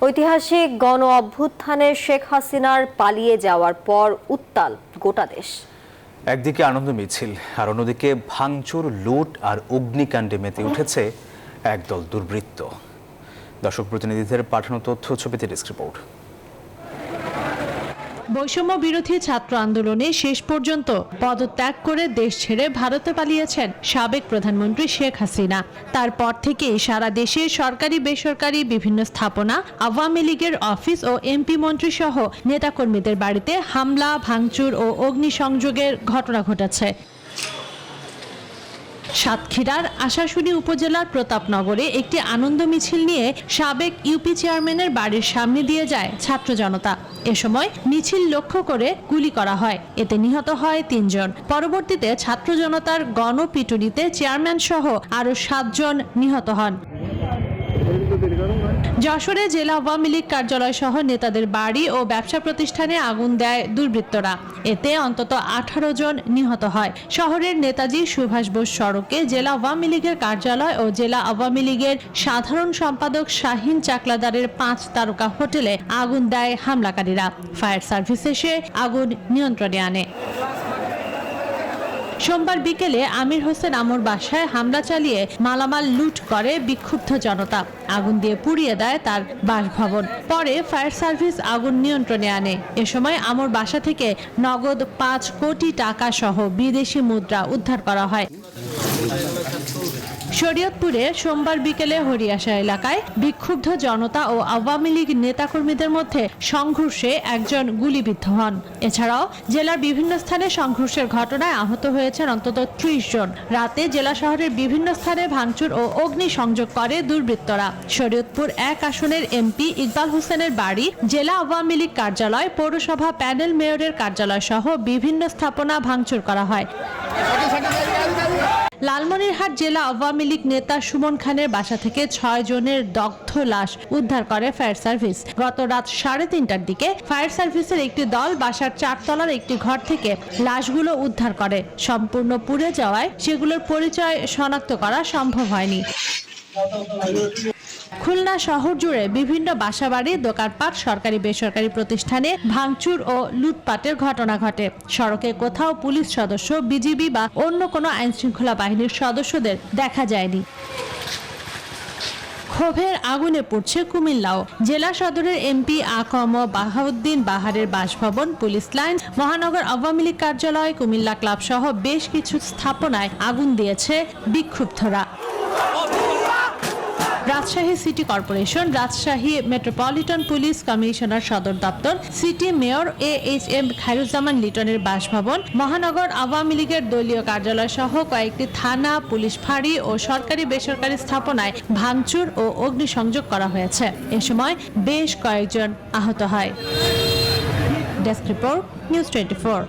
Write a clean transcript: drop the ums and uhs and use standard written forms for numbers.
ঐতিহাসিক গণ অভ্যুত্থানে শেখ হাসিনার পালিয়ে যাওয়ার পর উত্তাল গোটা দেশ। একদিকে আনন্দ মিছিল আর অন্যদিকে ভাঙচুর, লুট আর অগ্নিকাণ্ডে মেতে উঠেছে একদল দুর্বৃত্ত। দর্শক প্রতিনিধিদের পাঠানো তথ্য ছবিতে ডেস্ক রিপোর্ট। বৈষম্য বিরোধী ছাত্র আন্দোলনে শেষ পর্যন্ত পদত্যাগ করে দেশ ছেড়ে ভারতে পালিয়েছেন সাবেক প্রধানমন্ত্রী শেখ হাসিনা। তারপর থেকেই সারা দেশে সরকারি বেসরকারি বিভিন্ন স্থাপনা, আওয়ামী লীগের অফিস ও এমপি মন্ত্রী সহ নেতাকর্মীদের বাড়িতে হামলা, ভাঙচুর ও অগ্নিসংযোগের ঘটনা ঘটেছে। সাতক্ষীরার আশাশুনি উপজেলার প্রতাপনগরে একটি আনন্দ মিছিল নিয়ে সাবেক ইউপি চেয়ারম্যানের বাড়ির সামনে দিয়ে যায় ছাত্র জনতা। এ সময় মিছিল লক্ষ্য করে গুলি করা হয়, এতে নিহত হয় ৩ জন। পরবর্তীতে ছাত্র জনতার গণপিটুনিতে চেয়ারম্যান সহ আরো ৭ জন নিহত হন। যশোরে জেলা আওয়ামী লীগ কার্যালয় সহ নেতাদের বাড়ি ও ব্যবসা প্রতিষ্ঠানে আগুন দেয় দুর্বৃত্তরা, এতে অন্তত 18 জন নিহত হয়। শহরের নেতাজি সুভাষ বোস সড়কে জেলা আওয়ামী লীগের কার্যালয় ও জেলা আওয়ামী লীগের সাধারণ সম্পাদক শাহিন চাকলাদারের 5 তারকা হোটেলে আগুন দেয় হামলাকারীরা। ফায়ার সার্ভিস এসে আগুন নিয়ন্ত্রণে আনে। সোমবার বিকেলে আমির হোসেন আমর বাসায় হামলা চালিয়ে মালামাল লুট করে বিক্ষুব্ধ জনতা। আগুন দিয়ে পুড়িয়ে দেয় তার বাসভবন। পরে ফায়ার সার্ভিস আগুন নিয়ন্ত্রণে আনে। এ সময় আমর বাসা থেকে নগদ 5 কোটি টাকা সহ বিদেশি মুদ্রা উদ্ধার করা হয়। শরীয়তপুরে সোমবার বিকেলে হরিয়াশা এলাকায় বিক্ষুব্ধ জনতা ও আওয়ামী লীগ নেতাকর্মীদের মধ্যে সংঘর্ষে একজন গুলিবিদ্ধ হন। এছাড়াও জেলার বিভিন্ন স্থানে সংঘর্ষের ঘটনায় আহত হয়েছেন অন্তত 30 জন। রাতে জেলা শহরের বিভিন্ন স্থানে ভাঙচুর ও অগ্নিসংযোগ করে দুর্বৃত্তরা। শরীয়তপুর 1 আসনের এমপি ইকবাল হোসেনের বাড়ি, জেলা আওয়ামী লীগ কার্যালয়, পৌরসভা প্যানেল মেয়রের কার্যালয় সহ বিভিন্ন স্থাপনা ভাঙচুর করা হয়। লালমনিরহাট জেলা আওয়ামী লীগ নেতা সুমন খানের বাসা থেকে 6 জনের দগ্ধ লাশ উদ্ধার করে ফায়ার সার্ভিস। গত রাত 3:30টার দিকে ফায়ার সার্ভিসের একটি দল বাসার 4 তলার একটি ঘর থেকে লাশগুলো উদ্ধার করে। সম্পূর্ণ পুড়ে যাওয়ায় সেগুলোর পরিচয় শনাক্ত করা সম্ভব হয়নি। খুলনা শহর জুড়ে বিভিন্ন বাসাবাড়ি, দোকানপাট, সরকারি বেসরকারি প্রতিষ্ঠানে ভাঙচুর ও লুটপাটের ঘটনা ঘটে। সড়কে কোথাও পুলিশ সদস্য, বিজিবি বা অন্য কোনো আইনশৃঙ্খলা বাহিনীর সদস্যদের দেখা যায়নি। ক্ষোভের আগুনে পড়ছে কুমিল্লাও। জেলা সদরের এমপি আকম বাহাউদ্দিন বাহারের বাসভবন, পুলিশ লাইন, মহানগর আওয়ামী লীগ কার্যালয়, কুমিল্লা ক্লাব সহ বেশ কিছু স্থাপনায় আগুন দিয়েছে বিক্ষুব্ধরা। Rajshahi city corporation, Rajshahi metropolitan police commissioner সদর দপ্তর, সিটি মেয়র AHM খায়রুজ্জামান লিটনের বাসভবন, মহানগর আওয়ামী লীগের দলীয় কার্যালয় সহ কয়েকটি থানা, পুলিশ ফাঁড়ি ও সরকারি বেসরকারি স্থাপনায় ভাঙচুর ও অগ্নিসংযোগ করা হয়েছে। এ সময় বেশ কয়েকজন আহত হয়। Desk report, news 24।